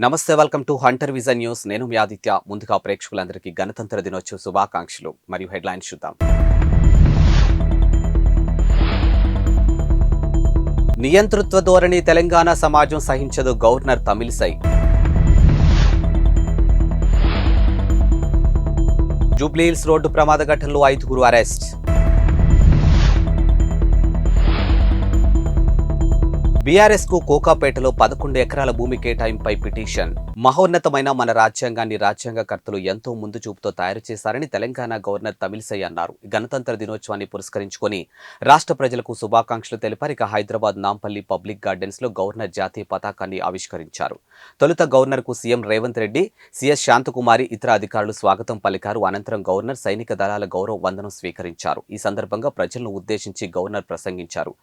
నమస్తే, welcome to Hunter vision news. నేను మీ ఆదిత్య. ముందుగా ప్రేక్షకులందరికీ గణతంత్ర దినోత్సవ శుభాకాంక్షలు మరియు హెడ్లైన్స్ చూద్దాం. నియంతృత్వ ధోరణి తెలంగాణ సమాజం సహించదు, గవర్నర్ తమిళిసై. జూబ్లీహిల్స్ రోడ్డు ప్రమాద ఘటనలో 5గురు అరెస్ట్. బీఆర్ఎస్ కు కోకాపేటలో 11 ఎకరాల భూమి కేటాయింపై పిటిషన్. మహోన్నతమైన మన రాజ్యాంగాన్ని రాజ్యాంగకర్తలు ఎంతో ముందు చూపుతో తయారు చేశారని తెలంగాణ గవర్నర్ తమిళిసై అన్నారు. గణతంత్ర దినోత్సవాన్ని పురస్కరించుకొని రాష్ట్ర ప్రజలకు శుభాకాంక్షలు తెలిపారు. ఇక హైదరాబాద్ నాంపల్లి పబ్లిక్ గార్డెన్స్ లో గవర్నర్ జాతీయ పతాకాన్ని ఆవిష్కరించారు. తొలుత గవర్నర్ కు సీఎం రేవంత్ రెడ్డి, సిఎస్ శాంతకుమారి, ఇతర అధికారులు స్వాగతం పలికారు. అనంతరం గవర్నర్ సైనిక దళాల గౌరవ వందనం స్వీకరించారు. ఈ సందర్భంగా ప్రజలను ఉద్దేశించి గవర్నర్ ప్రసంగించారు.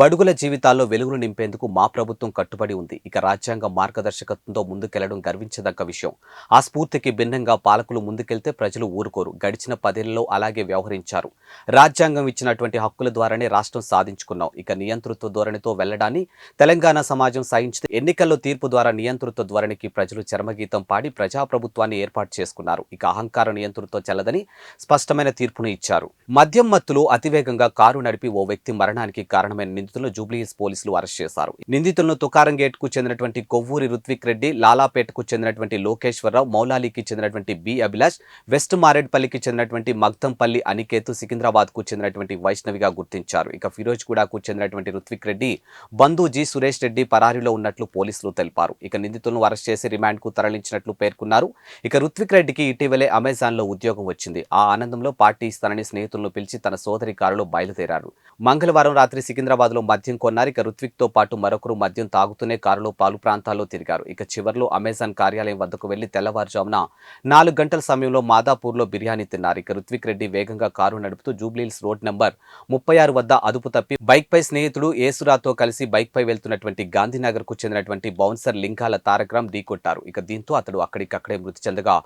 బడుగుల జీవితాల్లో వెలుగులు నింపేందుకు మా ప్రభుత్వం కట్టుబడి ఉంది. ఇక రాజ్యాంగ మార్గదర్శకత్వంతో ముందుకెళ్లడం గర్వించదగ్గ విషయం. ఆ స్ఫూర్తికి భిన్నంగా పాలకులు ముందుకెళ్తే ప్రజలు ఊరుకోరు. గడిచిన 10 ఏళ్లలో అలాగే వ్యవహరించారు. రాజ్యాంగం ఇచ్చినటువంటి హక్కుల ద్వారానే రాష్ట్రం సాధించుకున్నాం. ఇక నియంతృత్వ ధోరణితో వెళ్లడాన్ని తెలంగాణ సమాజం సహించితే ఎన్నికల్లో తీర్పు ద్వారా నియంతృత్వ ధోరణికి ప్రజలు చరమగీతం పాడి ప్రజాప్రభుత్వాన్ని ఏర్పాటు చేసుకున్నారు. ఇక అహంకార నియంతృత్వం చెల్లదని స్పష్టమైన తీర్పును ఇచ్చారు. మద్యం మత్తులో అతివేగంగా కారు నడిపి ఓ వ్యక్తి మరణానికి కారణమైన నిందితులను జూబ్లీహిల్స్ పోలీసులు అరెస్ట్ చేశారు. నిందితులను తుకారం గేట్ కు చెందినటువంటి కొవ్వూరి రుత్విక్ రెడ్డి, లాలాపేటకు చెందినటువంటి లోకేశ్వరరావు, మౌలాలికి చెందినటువంటి బి అభిలాష్, వెస్ట్ మారేడ్పల్లికి చెందినటువంటి మగ్దంపల్లి అనికేతు, సికింద్రాబాద్ కు చెందినటువంటి వైష్ణవిగా గుర్తించారు. ఇక ఫిరోజ్గూడకు చెందినటువంటి రుత్విక్ రెడ్డి బంధు జి సురేష్ రెడ్డి పరారీలో ఉన్నట్లు పోలీసులు తెలిపారు. ఇక నిందితులను అరెస్ట్ చేసి రిమాండ్ కు తరలించినట్లు పేర్కొన్నారు. ఇక రుత్విక్ రెడ్డికి ఇటీవలే అమెజాన్ లో ఉద్యోగం వచ్చింది. ఆ ఆనందంలో పార్టీ ఇస్తానని స్నేహితులను పిలిచి తన సోదరి కారులో బయలుదేరారు. మంగళవారం రాత్రి సికింద్రాబాద్ లో మద్యం కొన్నారు. ఇక రుత్విక్ తో పాటు మరొకరు మద్యం తాగుతూనే కారులో పలు ప్రాంతాల్లో తిరిగారు. ఇక చివర్లో అమెజాన్ కార్యాలయం వద్దకు వెళ్లి తెల్లవారుజామున 4 గంటల సమయంలో మాదాపూర్లో బిర్యానీ తిన్నారు. ఇక రుత్విక్ రెడ్డి వేగంగా కారు నడుపుతూ జూబ్లీహిల్స్ రోడ్ నంబర్ 36 వద్ద అదుపు తప్పి బైక్ పై స్నేహితుడు ఏసురాతో కలిసి బైక్ పై వెళ్తున్నటువంటి గాంధీనగర్ కు చెందినటువంటి బౌన్సర్ లింగాల తారకరాం ఢీకొట్టారు. ఇక దీంతో అతడు అక్కడికక్కడే మృతి చెందగా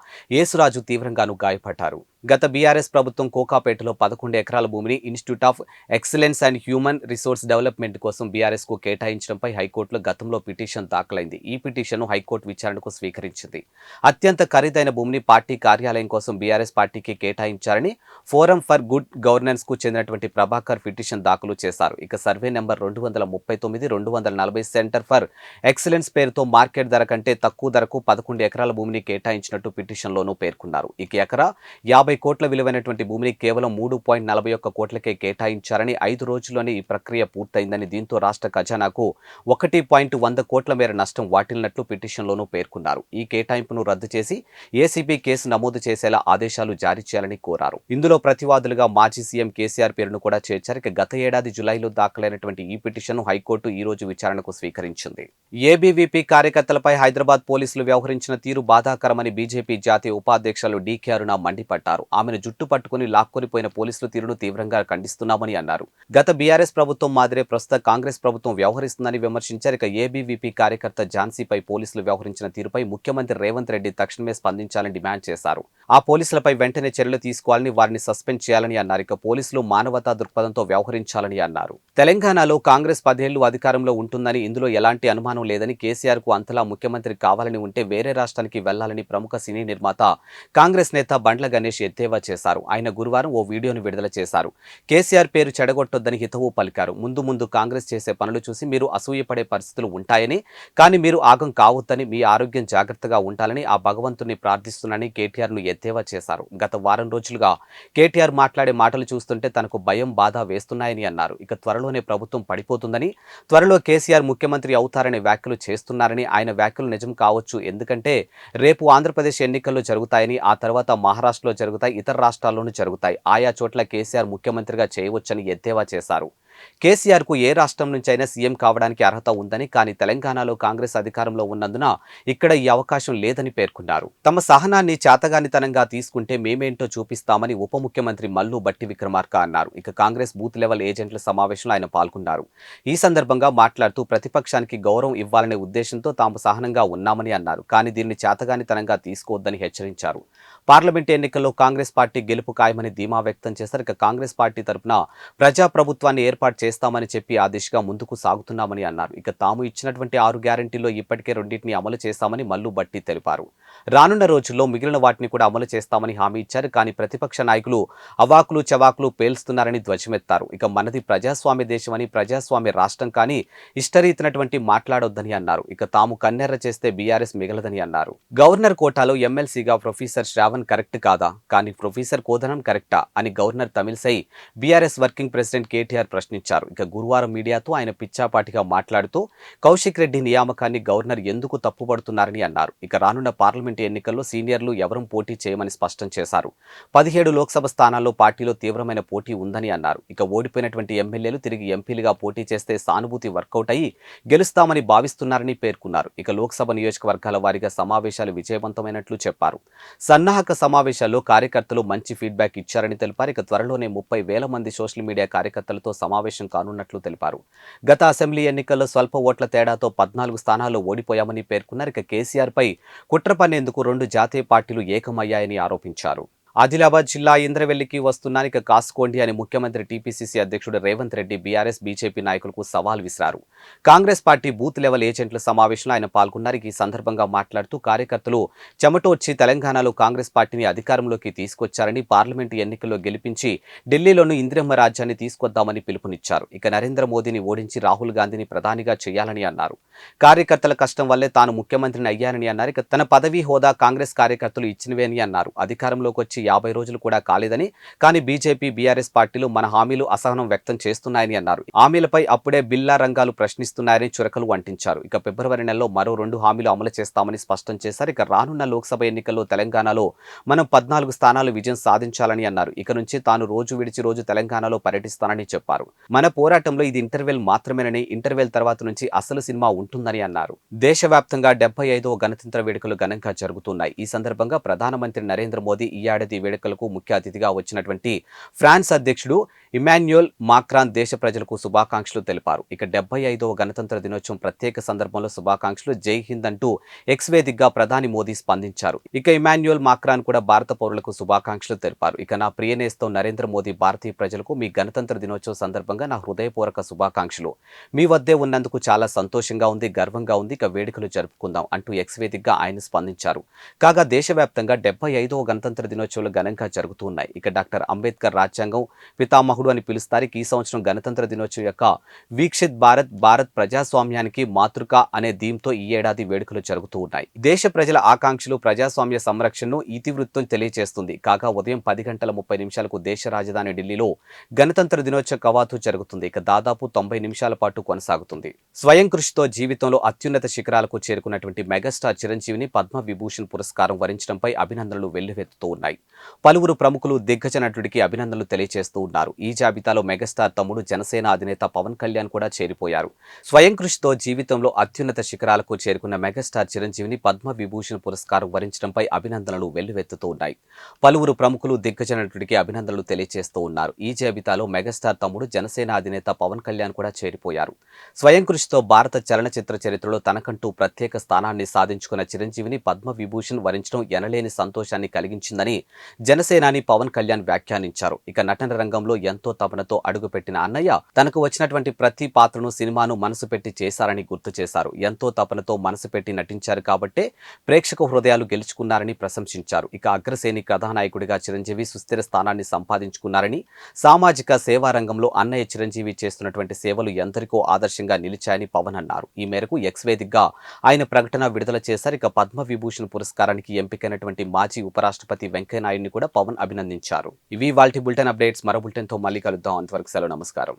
ఏసురాజు తీవ్రంగాను గాయపడ్డారు. గత బీఆర్ఎస్ ప్రభుత్వం కోకాపేటలో 11 ఎకరాల భూమిని institute of excellence and human resource development కోసం బీఆర్ఎస్ కు కేటాయించడంపై హైకోర్టులో గతంలో పిటిషన్ దాఖలైంది. ఈ పిటిషన్ను హైకోర్టు విచారణకు స్వీకరించింది. అత్యంత ఖరీదైన భూమిని పార్టీ కార్యాలయం కోసం బీఆర్ఎస్ పార్టీకి కేటాయించారని ఫోరం ఫర్ గుడ్ గవర్నెన్స్ కు చెందినటువంటి ప్రభాకర్ పిటిషన్ దాఖలు చేశారు. ఇక survey number 239, 240 centre for excellence పేరుతో మార్కెట్ ధర కంటే తక్కువ ధరకు 11 ఎకరాల భూమిని కేటాయించినట్టు పిటిషన్లోనూ పేర్కొన్నారు. ఇక ఎకరా 50 కోట్ల విలువైనటువంటి భూమిని కేవలం 3.41 కోట్లకే కేటాయించారని, 5 రోజుల్లోనే ఈ ప్రక్రియ పూర్తయిందని, దీంతో రాష్ట్ర ఖజానాకు 1.100 కోట్ల మేర నష్టం వాటిల్లినట్లు పిటిషన్లోనూ పేర్కొన్నారు. ఈ కేటాయింపును రద్దు చేసి ఏసీబీ కేసు నమోదు చేసేలా ఆదేశాలు జారీ చేయాలని కోరారు. ఇందులో ప్రతివాదులుగా మాజీ సీఎం కేసీఆర్ పేరును కూడా చేర్చారు. ఇక గత ఏడాది జులైలో దాఖలైనటువంటి ఈ పిటిషన్ను హైకోర్టు ఈ రోజు విచారణకు స్వీకరించింది. ఏబీవీపీ కార్యకర్తలపై హైదరాబాద్ పోలీసులు వ్యవహరించిన తీరు బాధాకరమని బీజేపీ జాతీయ ఉపాధ్యక్షులు డీకే అరుణ మండిపడ్డారు. ఆమెను జుట్టు పట్టుకుని లాక్కొనిపోయిన పోలీసుల తీరును తీవ్రంగా ఖండిస్తున్నామని అన్నారు. గత బీఆర్ఎస్ ప్రభుత్వం మాదిరే ప్రస్తుత కాంగ్రెస్ ప్రభుత్వం వ్యవహరిస్తుందని విమర్శించారు. ఇక ఏబీవీపీ కార్యకర్త ఝాన్సీపై పోలీసులు వ్యవహరించిన తీరుపై ముఖ్యమంత్రి రేవంత్ రెడ్డి తక్షణమే స్పందించాలని డిమాండ్ చేశారు. ఆ పోలీసులపై వెంటనే చర్యలు తీసుకోవాలని, వారిని సస్పెండ్ చేయాలని అన్నారు. ఇక పోలీసులు మానవతా దృక్పథంతో వ్యవహరించాలని అన్నారు. తెలంగాణలో కాంగ్రెస్ 10 ఏళ్లు అధికారంలో ఉంటుందని, ఇందులో ఎలాంటి అనుమానం లేదని, కేసీఆర్ కు అంతలా ముఖ్యమంత్రి కావాలని ఉంటే వేరే రాష్ట్రానికి వెళ్లాలని ప్రముఖ సినీ నిర్మాత కాంగ్రెస్ నేత బండ్ల గణేష్ ఎద్దేవా చేశారు. ఆయన గురువారం ఓ వీడియోను విడుదల చేశారు. కేసీఆర్ పేరు చెడగొట్టొద్దని హితవు పలికారు. ముందు కాంగ్రెస్ చేసే పనులు చూసి మీరు అసూయపడే పరిస్థితులు ఉంటాయని, కానీ మీరు ఆగం కావద్దని, మీ ఆరోగ్యం జాగ్రత్తగా ఉండాలని ఆ భగవంతుని ప్రార్థిస్తున్నానని కేటీఆర్ను ఎద్దేవా చేశారు. గత వారం రోజులుగా కేటీఆర్ మాట్లాడే మాటలు చూస్తుంటే తనకు భయం, బాధ వేస్తున్నాయని అన్నారు. ఇక త్వరలోనే ప్రభుత్వం పడిపోతుందని, త్వరలో కేసీఆర్ ముఖ్యమంత్రి అవుతారనే వ్యాఖ్యలు చేస్తున్నారని, ఆయన వ్యాఖ్యలు నిజం కావచ్చు, ఎందుకంటే రేపు ఆంధ్రప్రదేశ్ ఎన్నికల్లో జరుగుతాయని, ఆ తర్వాత మహారాష్ట్రలో జరుగుతాయి, ఇతర రాష్ట్రాల్లోనూ జరుగుతాయి, ఆయా చోట్ల కేసీఆర్ ముఖ్యమంత్రిగా చేయవచ్చని ఎద్దేవా చేశారు. కేసీఆర్ కు ఏ రాష్ట్రం నుంచైనా సీఎం కావడానికి అర్హత ఉందని, కానీ తెలంగాణలో కాంగ్రెస్ అధికారంలో ఉన్నందున ఇక్కడ ఈ అవకాశం లేదని పేర్కొన్నారు. తమ సహనాన్ని చేతగానితనంగా తీసుకుంటే మేమేంటో చూపిస్తామని ఉప ముఖ్యమంత్రి మల్లు భట్టి విక్రమార్క అన్నారు. ఇక కాంగ్రెస్ బూత్ లెవెల్ ఏజెంట్ల సమావేశంలో ఆయన పాల్గొన్నారు. ఈ సందర్భంగా మాట్లాడుతూ ప్రతిపక్షానికి గౌరవం ఇవ్వాలనే ఉద్దేశంతో తాము సహనంగా ఉన్నామని అన్నారు. కానీ దీన్ని చేతగానితనంగా తీసుకోవద్దని హెచ్చరించారు. పార్లమెంట్ ఎన్నికల్లో కాంగ్రెస్ పార్టీ గెలుపు ఖాయమని ధీమా వ్యక్తం చేశారు. ఇక కాంగ్రెస్ పార్టీ తరఫున ప్రజాప్రభుత్వాన్ని ఏర్పాటు ఏర్పాటు చేస్తామని చెప్పి ఆ దిశగా ముందుకు సాగుతున్నామని అన్నారు. ఇక తాము ఇచ్చినటువంటి 6 గ్యారెంటీల్లో ఇప్పటికే రెండింటిని అమలు చేశామని మల్లు భట్టి తెలిపారు. రానున్న రోజుల్లో మిగిలిన వాటిని కూడా అమలు చేస్తామని హామీ ఇచ్చారు. కానీ ప్రతిపక్ష నాయకులు అవాకులు చవాకులు పేల్స్తున్నారని ధ్వజమెత్తారు. ఇక మనది ప్రజాస్వామ్య దేశమని, ప్రజాస్వామ్య రాష్ట్రం కానీ ఇష్టరీతినటువంటి మాట్లాడొద్దని అన్నారు. ఇక తాము కన్నెర్ర చేస్తే బీఆర్ఎస్ మిగలదని అన్నారు. గవర్నర్ కోటాలో ఎమ్మెల్సీగా ప్రొఫెసర్ శ్రావణ్ కరెక్ట్ కాదా, కానీ ప్రొఫెసర్ కోదనం కరెక్టా అని governor Tamilisai BRS working president KTR ప్రశ్నించారు. ఇక గురువారం మీడియాతో ఆయన పిచ్చాపాటిగా మాట్లాడుతూ కౌశిక్ రెడ్డి నియామకాన్ని గవర్నర్ ఎందుకు తప్పుపడుతున్నారని అన్నారు. ఇక రానున్న పార్లమెంటు ఎన్నికల్లో సీనియర్లు ఎవరూ పోటీ చేయమని స్పష్టం చేశారు. 17 లోక్సభ స్థానాల్లో పార్టీలో తీవ్రమైన పోటీ ఉందని అన్నారు. ఇక ఓడిపోయినటువంటి ఎమ్మెల్యేలు తిరిగి ఎంపీలుగా పోటీ చేస్తే సానుభూతి వర్కౌట్ అయ్యి గెలుస్తామని భావిస్తున్నారని పేర్కొన్నారు. ఇక లోక్సభ నియోజకవర్గాల వారీగా సమావేశాలు విజయవంతమైనట్లు చెప్పారు. సన్నాహక సమావేశాల్లో కార్యకర్తలు మంచి ఫీడ్బ్యాక్ ఇచ్చారని తెలిపారు. ఇక త్వరలోనే 30,000 మంది సోషల్ మీడియా కార్యకర్తలతో సమావేశం కానున్నట్లు తెలిపారు. గత అసెంబ్లీ ఎన్నికల్లో స్వల్ప ఓట్ల తేడాతో 14 స్థానాల్లో ఓడిపోయామని పేర్కొన్నారు. ఇక కేసీఆర్ పై కుట్ర పన్నేందుకు 2 జాతీయ పార్టీలు ఏకమయ్యాయని ఆరోపించారు. ఆదిలాబాద్ జిల్లా ఇంద్రవెల్లికి వస్తున్నాను. ఇక కాసుకోండి అని ముఖ్యమంత్రి టీపీసీసీ అధ్యక్షుడు రేవంత్ రెడ్డి బీఆర్ఎస్ బీజేపీ నాయకులకు సవాల్ విసిరారు. కాంగ్రెస్ పార్టీ బూత్ లెవెల్ ఏజెంట్ల సమావేశంలో ఆయన పాల్గొన్నారు. ఈ సందర్భంగా మాట్లాడుతూ కార్యకర్తలు చెమటోడ్చి తెలంగాణలో కాంగ్రెస్ పార్టీని అధికారంలోకి తీసుకొచ్చారని, పార్లమెంటు ఎన్నికల్లో గెలిపించి ఢిల్లీలోనూ ఇందిరమ్మ రాజ్యాన్ని తీసుకొద్దామని పిలుపునిచ్చారు. ఇక నరేంద్ర మోదీని ఓడించి రాహుల్ గాంధీని ప్రధానిగా చేయాలని అన్నారు. కార్యకర్తల కష్టం వల్లే తాను ముఖ్యమంత్రిని అయ్యానని అన్నారు. ఇక తన పదవీ హోదా కాంగ్రెస్ కార్యకర్తలు ఇచ్చినవేని అన్నారు. అధికారంలోకి వచ్చి 50 రోజులు కూడా కాలేదని, కానీ బీజేపీ బీఆర్ఎస్ పార్టీలు మన హామీలు అసహనం వ్యక్తం చేస్తున్నాయని అన్నారు. హామీలపై అప్పుడే బిల్లా రంగాలు ప్రశ్నిస్తున్నాయని చురకలు అంటించారు. ఇక ఫిబ్రవరి నెలలో మరో 2 హామీలు అమలు చేస్తామని స్పష్టం చేశారు. ఇక రానున్న లోక్సభ ఎన్నికల్లో తెలంగాణలో మనం 14 స్థానాలు విజయం సాధించాలని అన్నారు. ఇక నుంచి తాను రోజు విడిచి రోజు తెలంగాణలో పర్యటిస్తానని చెప్పారు. మన పోరాటంలో ఇది ఇంటర్వెల్ మాత్రమేనని, ఇంటర్వెల్ తర్వాత నుంచి అసలు సినిమా ఉంటుందని అన్నారు. దేశవ్యాప్తంగా 75వ గణతంత్ర వేడుకలు ఘనంగా జరుగుతున్నాయి. ఈ సందర్భంగా ప్రధానమంత్రి నరేంద్ర మోదీ ఈ ఏడాది వేడుకలకు ముఖ్య అతిథిగా వచ్చినటువంటి ఫ్రాన్స్ అధ్యక్షుడు ఇమాన్యుయల్ మాక్రాన్ దేశ ప్రజలకు శుభాకాంక్షలు తెలిపారు. ఇక 75వ గణతంత్ర దినోత్సవం ప్రత్యేక సందర్భంలో శుభాకాంక్షలు, జై హింద్ అంటూ ఎక్స్ వేదికగా ప్రధాని మోదీ స్పందించారు. ఇక ఇమాన్యుయల్ మాక్రాన్ కూడా భారత పౌరులకు శుభాకాంక్షలు తెలిపారు. ఇక నా ప్రియనేస్తం నరేంద్ర మోదీ భారతీయ ప్రజలకు మీ గణతంత్ర దినోత్సవం సందర్భంగా నా హృదయపూర్వక శుభాకాంక్షలు. మీ వద్దే ఉన్నందుకు చాలా సంతోషంగా ఉంది, గర్వంగా ఉంది. ఇక వేడుకలు జరుపుకుందాం అంటూ ఎక్స్ వేదికగా ఆయన స్పందించారు. కాగా దేశవ్యాప్తంగా 75వ గణతంత్ర దినోత్సవాలు ఘనంగా జరుగుతూ ఉన్నాయి. ఇక డాక్టర్ అంబేద్కర్ రాజ్యాంగం పితామహుడు అని పిలుస్తారు. ఈ సంవత్సరం గణతంత్ర దినోత్సవం యొక్క వీక్షిత్ భారత్, భారత్ ప్రజాస్వామ్యానికి మాతృక అనే థీమ్తో ఈ ఏడాది వేడుకలు జరుగుతూ ఉన్నాయి. దేశ ప్రజల ఆకాంక్షలు ప్రజాస్వామ్య సంరక్షణను ఇతివృత్తం తెలియజేస్తుంది. కాగా ఉదయం 10:30 దేశ రాజధాని ఢిల్లీలో గణతంత్ర దినోత్సవ కవాతు జరుగుతుంది. ఇక దాదాపు 90 నిమిషాల పాటు కొనసాగుతుంది. స్వయం కృషితో జీవితంలో అత్యున్నత శిఖరాలకు చేరుకున్నటువంటి మెగాస్టార్ చిరంజీవిని పద్మ విభూషణ్ పురస్కారం వరించడంపై అభినందనలు వెల్లువెత్తుతూ ఉన్నాయి. పలువురు ప్రముఖులు దిగ్గజ నటుడికి అభినందనలు తెలియజేస్తూ ఉన్నారు. ఈ జాబితాలో మెగాస్టార్ తమ్ముడు జనసేన అధినేత పవన్ కళ్యాణ్ కూడా చేరిపోయారు. స్వయం కృషితో జీవితంలో అత్యున్నత శిఖరాలకు చేరుకున్న మెగాస్టార్ చిరంజీవిని పద్మ విభూషణ్ పురస్కారం వరించడంపై అభినందనలు వెల్లువెత్తుతూ ఉన్నాయి. పలువురు ప్రముఖులు దిగ్గజ నటుడికి అభినందనలు తెలియజేస్తూ ఉన్నారు. ఈ జాబితాలో మెగాస్టార్ తమ్ముడు జనసేన అధినేత పవన్ కళ్యాణ్ కూడా చేరిపోయారు. స్వయం కృషితో భారత చలనచిత్ర చరిత్రలో తనకంటూ ప్రత్యేక స్థానాన్ని సాధించుకున్న చిరంజీవిని పద్మ విభూషణ్ వరించడం ఎనలేని సంతోషాన్ని కలిగించిందని జనసేనాని పవన్ కళ్యాణ్ వ్యాఖ్యానించారు. ఇక నటన రంగంలో ఎంతో తపనతో అడుగుపెట్టిన అన్నయ్య తనకు వచ్చినటువంటి ప్రతి పాత్రను సినిమాను మనసు పెట్టి చేశారని గుర్తు చేశారు. ఎంతో తపనతో మనసు పెట్టి నటించారు కాబట్టే ప్రేక్షక హృదయాలు గెలుచుకున్నారని ప్రశంసించారు. ఇక అగ్రశ్రేణి కథానాయకుడిగా చిరంజీవి సుస్థిర స్థానాన్ని సంపాదించుకున్నారని, సామాజిక సేవా రంగంలో అన్నయ్య చిరంజీవి చేస్తున్నటువంటి సేవలు ఎందరికో ఆదర్శంగా నిలిచాయని పవన్ అన్నారు. ఈ మేరకు ఎక్స్ వేదికగా ఆయన ప్రకటన విడుదల చేశారు. ఇక పద్మ విభూషణ్ పురస్కారానికి ఎంపికైనటువంటి మాజీ ఉపరాష్ట్రపతి వెంకయ్య నాయుడిని కూడా పవన్ అభినందించారు. ఇవి వాల్టి బులెటిన్ అప్డేట్స్. మరో బులెటిన్తో మళ్ళీ కలుద్దాం. అంతవరకు సెలవు, నమస్కారం.